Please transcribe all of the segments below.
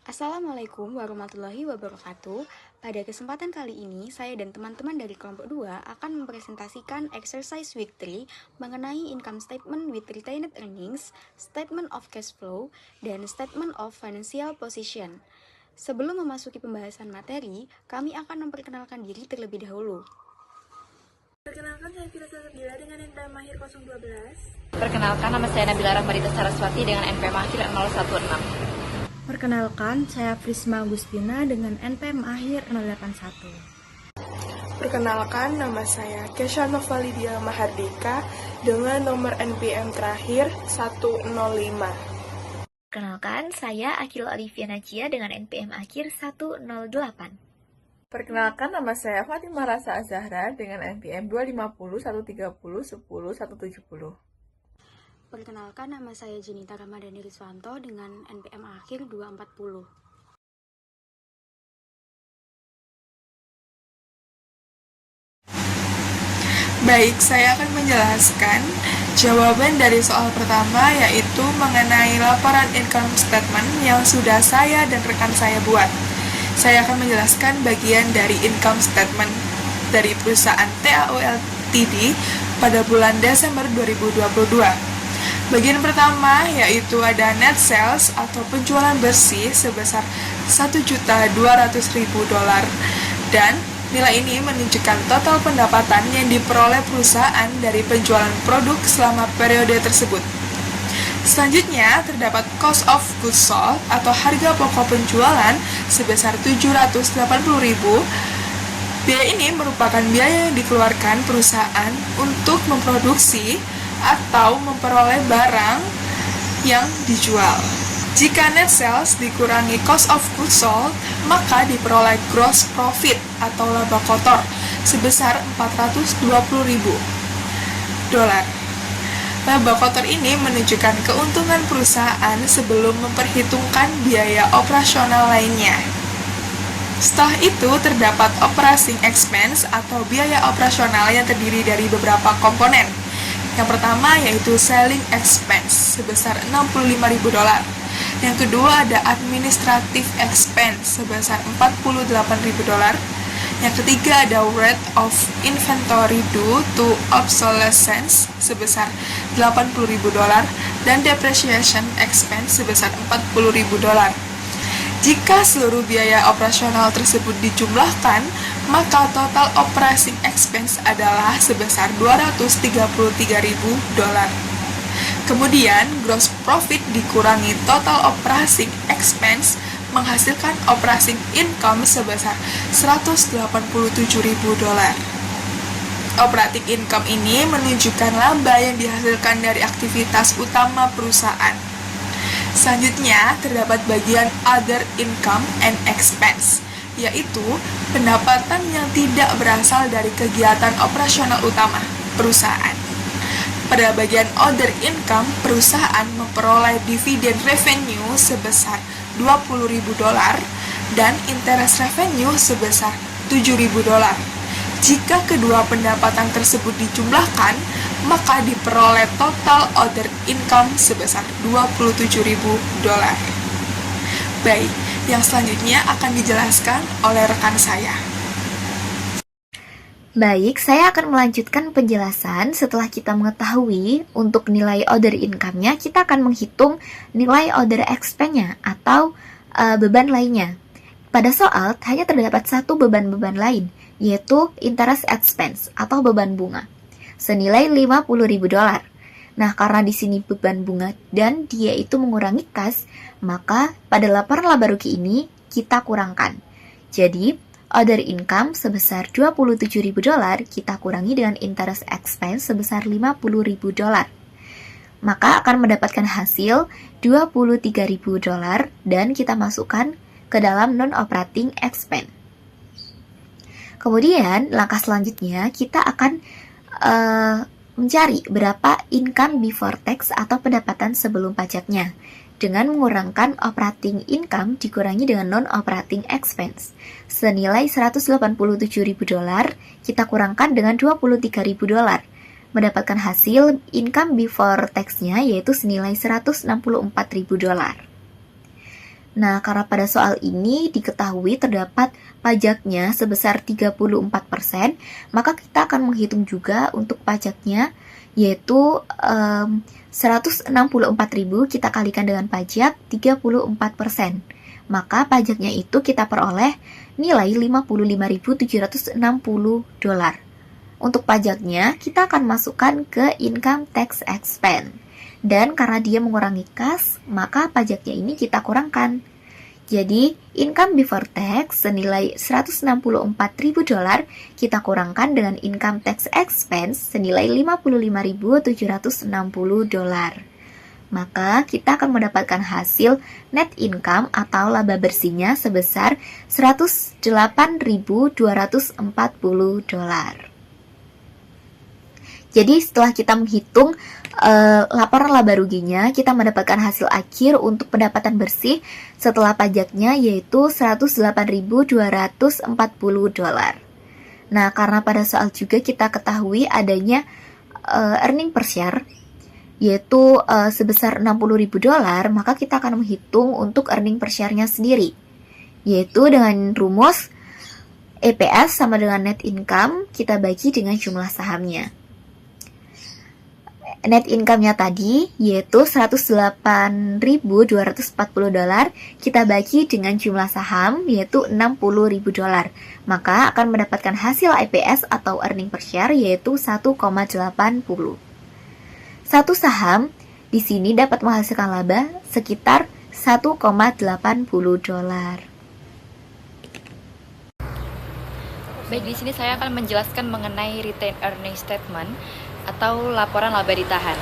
Assalamualaikum warahmatullahi wabarakatuh. Pada kesempatan kali ini, saya dan teman-teman dari kelompok 2 akan mempresentasikan exercise week 3 mengenai income statement with retained earnings, statement of cash flow, dan statement of financial position. Sebelum memasuki pembahasan materi, kami akan memperkenalkan diri terlebih dahulu. Perkenalkan, saya Firasa Sabila dengan NPM Mahir 012. Perkenalkan, nama saya Nabila Rahmarita Saraswati dengan NPM Mahir 016. Perkenalkan, saya Prisma Agustina dengan NPM Akhir 081. Perkenalkan, nama saya Kesha Novalidia Mahardika dengan nomor NPM terakhir 105. Perkenalkan, saya Akil Olivia Najia dengan NPM akhir 108. Perkenalkan, nama saya Fatimah Rasa Azahra dengan NPM 250 130 10 170. Perkenalkan, nama saya Jenita Ramadhani Riswanto dengan NPM akhir 240. Baik, saya akan menjelaskan jawaban dari soal pertama, yaitu mengenai laporan income statement yang sudah saya dan rekan saya buat. Saya akan menjelaskan bagian dari income statement dari perusahaan TAO Ltd pada bulan Desember 2022. Bagian pertama yaitu ada net sales atau penjualan bersih sebesar $1.200.000 dan nilai ini menunjukkan total pendapatan yang diperoleh perusahaan dari penjualan produk selama periode tersebut. Selanjutnya, terdapat cost of goods sold atau harga pokok penjualan sebesar $780.000. Biaya ini merupakan biaya yang dikeluarkan perusahaan untuk memproduksi atau memperoleh barang yang dijual. Jika net sales dikurangi cost of goods sold, maka diperoleh gross profit atau laba kotor sebesar $420.000. Laba kotor ini menunjukkan keuntungan perusahaan sebelum memperhitungkan biaya operasional lainnya. Setelah itu, terdapat operating expense atau biaya operasional yang terdiri dari beberapa komponen. Yang pertama yaitu selling expense sebesar $65.000. Yang kedua ada administrative expense sebesar $48.000. Yang ketiga ada rate of inventory due to obsolescence sebesar $80.000 dan depreciation expense sebesar $40.000. Jika seluruh biaya operasional tersebut dijumlahkan, maka total operating expense adalah sebesar $233.000. Kemudian, gross profit dikurangi total operating expense menghasilkan operating income sebesar $187.000. Operating income ini menunjukkan laba yang dihasilkan dari aktivitas utama perusahaan. Selanjutnya, terdapat bagian other income and expense, yaitu pendapatan yang tidak berasal dari kegiatan operasional utama perusahaan. Pada bagian other income, perusahaan memperoleh dividen revenue sebesar $20.000 dan interest revenue sebesar $7.000. Jika kedua pendapatan tersebut dijumlahkan, maka diperoleh total other income sebesar $27.000. Baik, yang selanjutnya akan dijelaskan oleh rekan saya. Baik, saya akan melanjutkan penjelasan. Setelah kita mengetahui untuk nilai other income-nya, kita akan menghitung nilai other expense-nya atau beban lainnya. Pada soal, hanya terdapat satu beban-beban lain, yaitu interest expense atau beban bunga, senilai $50.000. Nah, karena di sini beban bunga dan dia itu mengurangi kas, maka pada laporan laba rugi ini kita kurangkan. Jadi, other income sebesar $27.000 kita kurangi dengan interest expense sebesar $50.000. Maka akan mendapatkan hasil $23.000 dan kita masukkan ke dalam non-operating expense. Kemudian, langkah selanjutnya kita akan mencari berapa income before tax atau pendapatan sebelum pajaknya dengan mengurangkan operating income dikurangi dengan non-operating expense. Senilai $187.000 kita kurangkan dengan $23.000, mendapatkan hasil income before tax-nya yaitu senilai $164.000. Nah, karena pada soal ini diketahui terdapat pajaknya sebesar 34%, maka kita akan menghitung juga untuk pajaknya, yaitu 164.000 kita kalikan dengan pajak 34%. Maka pajaknya itu kita peroleh nilai 55.760 dolar. Untuk pajaknya, kita akan masukkan ke income tax expense. Dan karena dia mengurangi kas, maka pajaknya ini kita kurangkan. Jadi, income before tax senilai 164.000 dolar kita kurangkan dengan income tax expense senilai 55.760 dolar. Maka kita akan mendapatkan hasil net income atau laba bersihnya sebesar 108.240 dolar. Jadi setelah kita menghitung laporan laba ruginya, kita mendapatkan hasil akhir untuk pendapatan bersih setelah pajaknya yaitu 108.240 dolar. Nah, karena pada soal juga kita ketahui adanya earning per share yaitu sebesar 60.000 dolar, maka kita akan menghitung untuk earning per share-nya sendiri, yaitu dengan rumus EPS sama dengan net income kita bagi dengan jumlah sahamnya. Net income-nya tadi yaitu 108.240 dolar kita bagi dengan jumlah saham yaitu 60.000 dolar. Maka akan mendapatkan hasil EPS atau earning per share yaitu 1,80. Satu saham di sini dapat menghasilkan laba sekitar 1,80 dolar. Baik, di sini saya akan menjelaskan mengenai retained earnings statement atau laporan laba ditahan.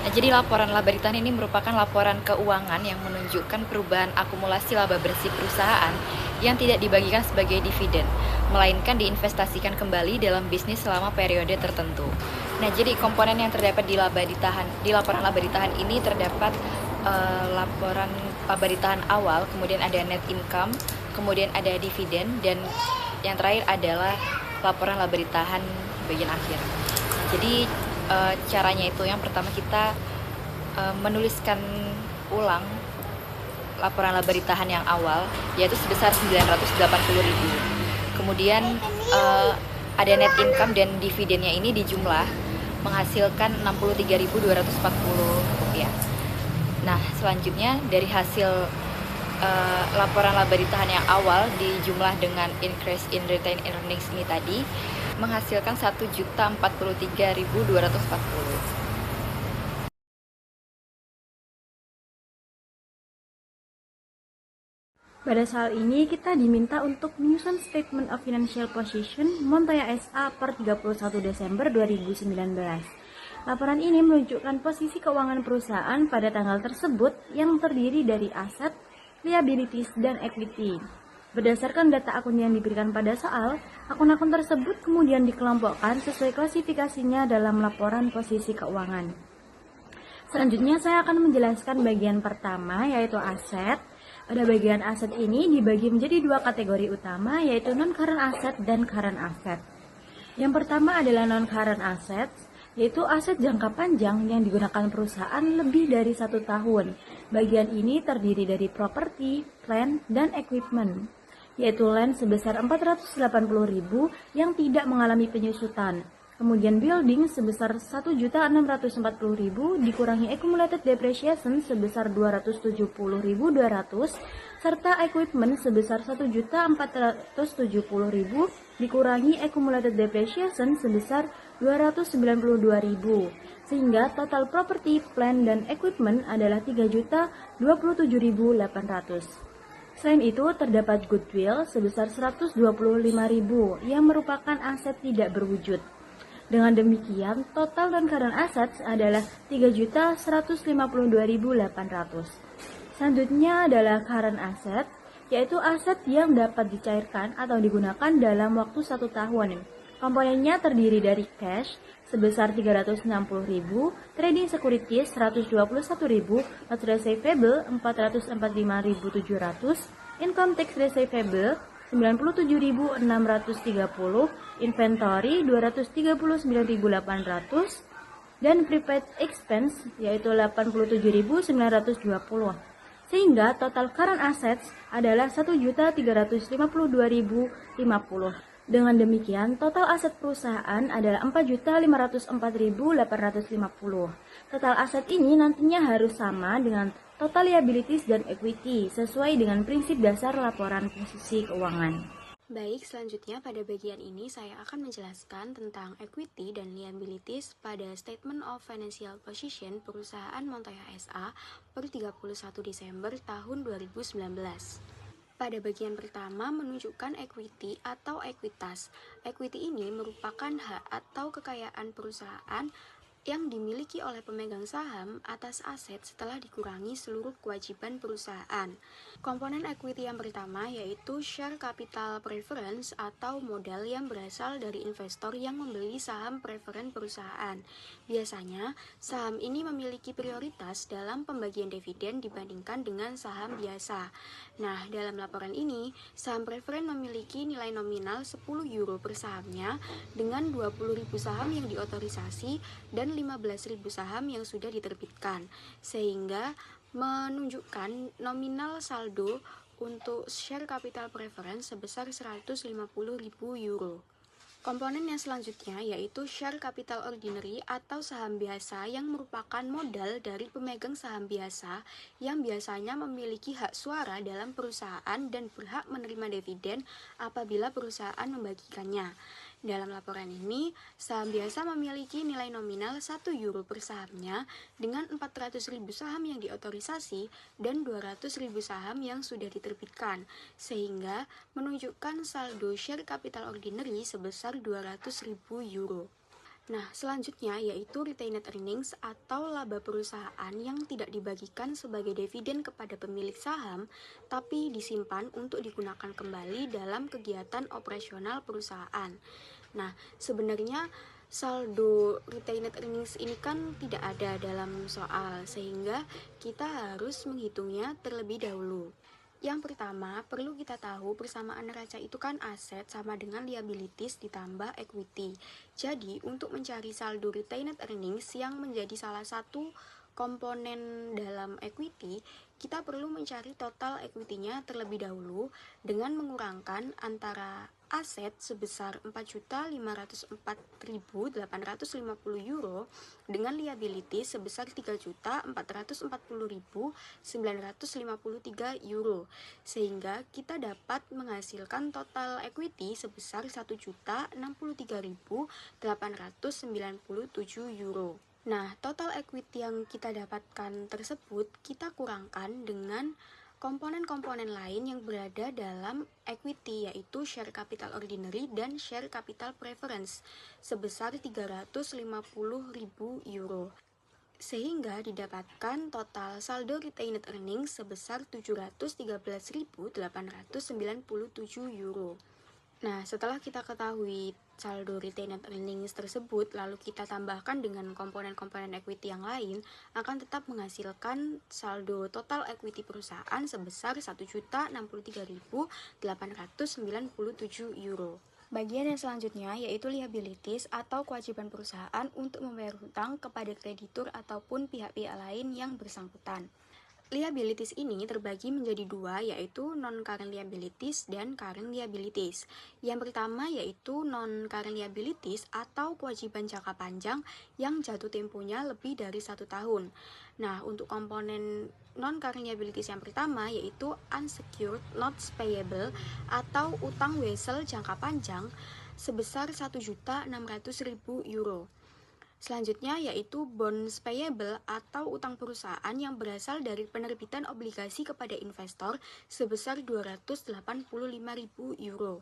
Nah, jadi laporan laba ditahan ini merupakan laporan keuangan yang menunjukkan perubahan akumulasi laba bersih perusahaan yang tidak dibagikan sebagai dividen, melainkan diinvestasikan kembali dalam bisnis selama periode tertentu. Nah, jadi komponen yang terdapat di laporan laba ditahan ini terdapat laporan laba ditahan awal, kemudian ada net income, kemudian ada dividen, dan yang terakhir adalah laporan laba ditahan bagian akhir. Nah, jadi caranya itu yang pertama kita menuliskan ulang laporan laba ditahan yang awal yaitu sebesar 980.000. Kemudian ada net income dan dividennya ini dijumlah menghasilkan 63.240 rupiah. Nah, selanjutnya dari hasil laporan laba ditahan yang awal dijumlah dengan increase in retained earnings ini tadi menghasilkan 1.043.240. Pada soal ini kita diminta untuk menyusun Statement of Financial Position Montoya SA per 31 Desember 2019. Laporan ini menunjukkan posisi keuangan perusahaan pada tanggal tersebut yang terdiri dari aset, liabilities, dan equity. Berdasarkan data akun yang diberikan pada soal, akun-akun tersebut kemudian dikelompokkan sesuai klasifikasinya dalam laporan posisi keuangan. Selanjutnya saya akan menjelaskan bagian pertama yaitu aset. Pada bagian aset ini dibagi menjadi dua kategori utama yaitu non-current asset dan current asset. Yang pertama adalah non-current assets, yaitu aset jangka panjang yang digunakan perusahaan lebih dari 1 tahun. Bagian ini terdiri dari properti, plant, dan equipment, yaitu land sebesar 480.000 yang tidak mengalami penyusutan. Kemudian building sebesar 1.640.000 dikurangi accumulated depreciation sebesar 270.200 serta equipment sebesar 1.470.000 dikurangi accumulated depreciation sebesar 292.000 sehingga total property, plant, dan equipment adalah 3.027.800. Selain itu, terdapat goodwill sebesar 125.000 yang merupakan aset tidak berwujud. Dengan demikian, total non-current assets adalah 3.152.800. Selanjutnya adalah current asset, yaitu aset yang dapat dicairkan atau digunakan dalam waktu 1 tahun. Komponennya terdiri dari cash sebesar 360.000, trading securities 121.000, notes receivable 445.700, income tax receivable 97.630, inventory 239.800, dan prepaid expense yaitu 87.920. Sehingga total current assets adalah 1.352.050. Dengan demikian, total aset perusahaan adalah 4.504.850. Total aset ini nantinya harus sama dengan total liabilities dan equity sesuai dengan prinsip dasar laporan posisi keuangan. Baik, selanjutnya pada bagian ini saya akan menjelaskan tentang equity dan liabilities pada Statement of Financial Position perusahaan Montoya SA per 31 Desember tahun 2019. Pada bagian pertama menunjukkan equity atau ekuitas. Equity ini merupakan hak atau kekayaan perusahaan yang dimiliki oleh pemegang saham atas aset setelah dikurangi seluruh kewajiban perusahaan. Komponen equity yang pertama yaitu share capital preference atau modal yang berasal dari investor yang membeli saham preferen perusahaan. Biasanya, saham ini memiliki prioritas dalam pembagian dividen dibandingkan dengan saham biasa. Nah, dalam laporan ini, saham preferen memiliki nilai nominal 10 euro per sahamnya dengan 20.000 saham yang diotorisasi dan 15.000 saham yang sudah diterbitkan, sehingga menunjukkan nominal saldo untuk share capital preference sebesar 150.000 euro. Komponen yang selanjutnya yaitu share capital ordinary atau saham biasa yang merupakan modal dari pemegang saham biasa yang biasanya memiliki hak suara dalam perusahaan dan berhak menerima dividen apabila perusahaan membagikannya. Dalam laporan ini, saham biasa memiliki nilai nominal 1 euro per sahamnya dengan 400.000 saham yang diotorisasi dan 200.000 saham yang sudah diterbitkan, sehingga menunjukkan saldo share capital ordinary sebesar 200.000 euro. Nah, selanjutnya yaitu retained earnings atau laba perusahaan yang tidak dibagikan sebagai dividen kepada pemilik saham, tapi disimpan untuk digunakan kembali dalam kegiatan operasional perusahaan. Nah, sebenarnya saldo retained earnings ini kan tidak ada dalam soal, sehingga kita harus menghitungnya terlebih dahulu. Yang pertama, perlu kita tahu persamaan neraca itu kan aset sama dengan liabilities ditambah equity. Jadi, untuk mencari saldo retained earnings yang menjadi salah satu komponen dalam equity, kita perlu mencari total equity-nya terlebih dahulu dengan mengurangkan antara aset sebesar 4.504.850 euro dengan liability sebesar 3.440.953 euro, sehingga kita dapat menghasilkan total equity sebesar 1.063.897 euro. Nah, total equity yang kita dapatkan tersebut kita kurangkan dengan komponen-komponen lain yang berada dalam equity, yaitu share capital ordinary dan share capital preference sebesar 350.000 euro, sehingga didapatkan total saldo retained earnings sebesar 713.897 euro. Nah, setelah kita ketahui saldo retained earnings tersebut, lalu kita tambahkan dengan komponen-komponen equity yang lain, akan tetap menghasilkan saldo total equity perusahaan sebesar 1.063.897 euro. Bagian yang selanjutnya yaitu liabilities atau kewajiban perusahaan untuk membayar hutang kepada kreditur ataupun pihak-pihak lain yang bersangkutan. Liabilities ini terbagi menjadi dua, yaitu non-current liabilities dan current liabilities. Yang pertama yaitu non-current liabilities atau kewajiban jangka panjang yang jatuh temponya lebih dari 1 tahun. Nah, untuk komponen non-current liabilities yang pertama yaitu unsecured notes payable atau utang wesel jangka panjang sebesar 1.600.000 euro. Selanjutnya yaitu bonds payable atau utang perusahaan yang berasal dari penerbitan obligasi kepada investor sebesar 285.000 euro.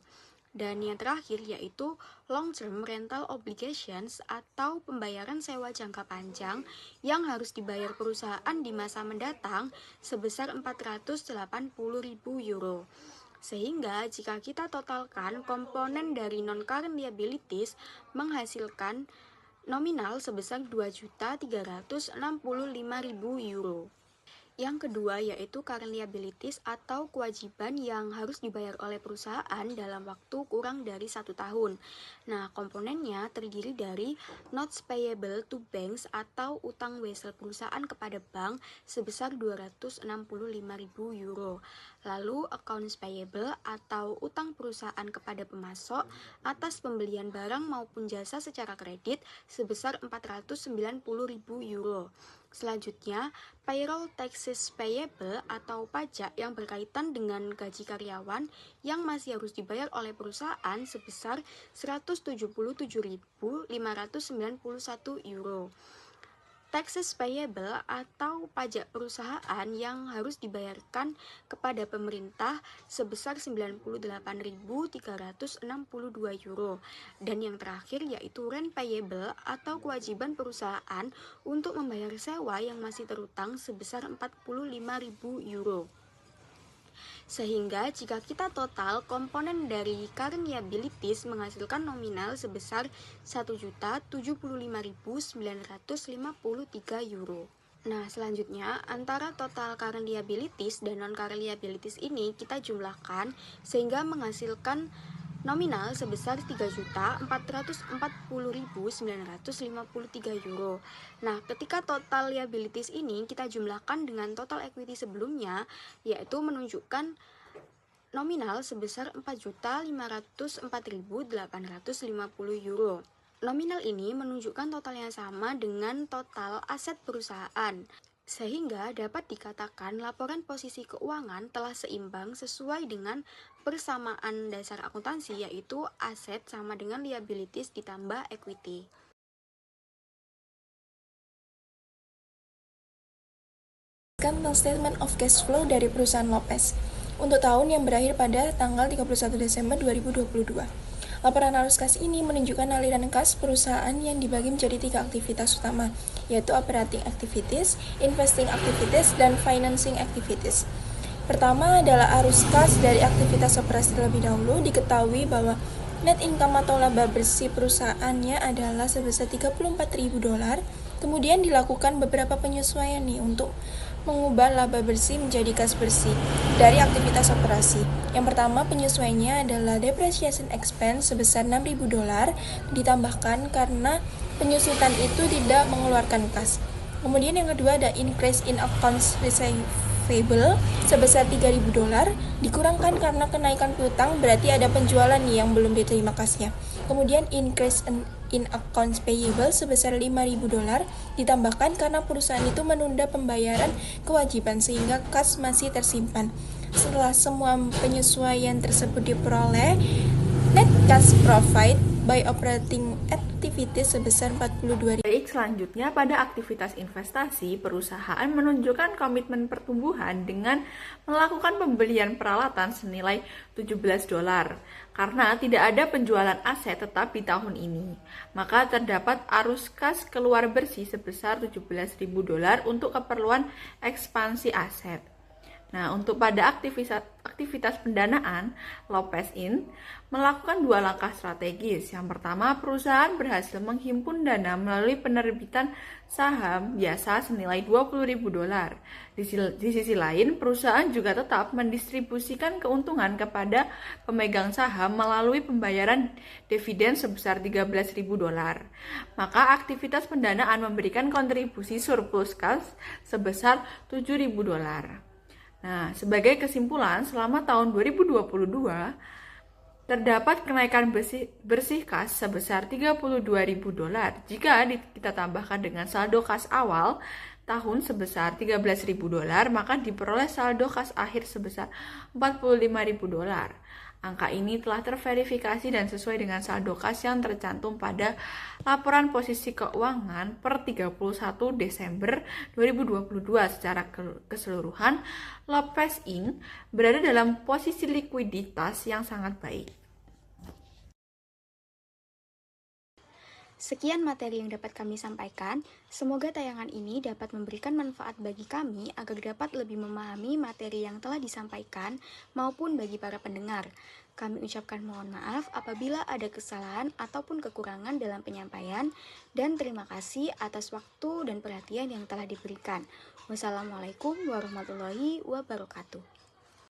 Dan yang terakhir yaitu long term rental obligations atau pembayaran sewa jangka panjang yang harus dibayar perusahaan di masa mendatang sebesar 480.000 euro. Sehingga jika kita totalkan komponen dari non-current liabilities menghasilkan nominal sebesar 2.365.000 euro. Yang kedua yaitu current liabilities atau kewajiban yang harus dibayar oleh perusahaan dalam waktu kurang dari 1 tahun. Nah, komponennya terdiri dari notes payable to banks atau utang wesel perusahaan kepada bank sebesar 265.000 euro. Lalu accounts payable atau utang perusahaan kepada pemasok atas pembelian barang maupun jasa secara kredit sebesar 490.000 euro. Selanjutnya, payroll taxes payable atau pajak yang berkaitan dengan gaji karyawan yang masih harus dibayar oleh perusahaan sebesar 177.591 euro. Taxes payable atau pajak perusahaan yang harus dibayarkan kepada pemerintah sebesar 98.362 euro. Dan yang terakhir yaitu rent payable atau kewajiban perusahaan untuk membayar sewa yang masih terutang sebesar 45.000 euro. Sehingga jika kita total, komponen dari current liabilities menghasilkan nominal sebesar 1.075.953 euro. Nah, selanjutnya antara total current liabilities dan non-current liabilities ini kita jumlahkan sehingga menghasilkan nominal sebesar 3.440.953 euro. Nah, ketika total liabilities ini kita jumlahkan dengan total equity sebelumnya, yaitu menunjukkan nominal sebesar 4.504.850 euro. Nominal ini menunjukkan total yang sama dengan total aset perusahaan. Sehingga dapat dikatakan laporan posisi keuangan telah seimbang sesuai dengan persamaan dasar akuntansi, yaitu aset sama dengan liabilities ditambah equity. Tentang statement of cash flow dari perusahaan Lopez untuk tahun yang berakhir pada tanggal 31 Desember 2022. Laporan arus kas ini menunjukkan aliran kas perusahaan yang dibagi menjadi 3 aktivitas utama, yaitu operating activities, investing activities, dan financing activities. Pertama adalah arus kas dari aktivitas operasi terlebih dahulu. Diketahui bahwa net income atau laba bersih perusahaannya adalah sebesar $34.000. Kemudian dilakukan beberapa penyesuaian nih untuk mengubah laba bersih menjadi kas bersih dari aktivitas operasi. Yang pertama penyesuaiannya adalah depreciation expense sebesar $6.000 ditambahkan karena penyusutan itu tidak mengeluarkan kas. Kemudian yang kedua ada increase in accounts receivable sebesar $3.000 dikurangkan karena kenaikan piutang, berarti ada penjualan nih yang belum diterima kasnya. Kemudian increase in accounts payable sebesar $5.000 ditambahkan karena perusahaan itu menunda pembayaran kewajiban sehingga kas masih tersimpan. Setelah semua penyesuaian tersebut diperoleh, net cash profit by operating activities sebesar 42.000. Baik, selanjutnya pada aktivitas investasi, perusahaan menunjukkan komitmen pertumbuhan dengan melakukan pembelian peralatan senilai $17 karena tidak ada penjualan aset tetap di tahun ini. Maka terdapat arus kas keluar bersih sebesar $17.000 untuk keperluan ekspansi aset. Nah, untuk pada aktivitas pendanaan, Lopez Inc. melakukan 2 langkah strategis. Yang pertama, perusahaan berhasil menghimpun dana melalui penerbitan saham biasa senilai $20.000. Di sisi lain, perusahaan juga tetap mendistribusikan keuntungan kepada pemegang saham melalui pembayaran dividen sebesar $13.000. Maka aktivitas pendanaan memberikan kontribusi surplus kas sebesar $7.000. Nah, sebagai kesimpulan, selama tahun 2022, terdapat kenaikan bersih kas sebesar $32.000. Jika kita tambahkan dengan saldo kas awal tahun sebesar $13.000, maka diperoleh saldo kas akhir sebesar $45.000. Angka ini telah terverifikasi dan sesuai dengan saldo kas yang tercantum pada laporan posisi keuangan per 31 Desember 2022. Secara keseluruhan, Lopez Inc. berada dalam posisi likuiditas yang sangat baik. Sekian materi yang dapat kami sampaikan. Semoga tayangan ini dapat memberikan manfaat bagi kami agar dapat lebih memahami materi yang telah disampaikan maupun bagi para pendengar. Kami ucapkan mohon maaf apabila ada kesalahan ataupun kekurangan dalam penyampaian, dan terima kasih atas waktu dan perhatian yang telah diberikan. Wassalamualaikum warahmatullahi wabarakatuh.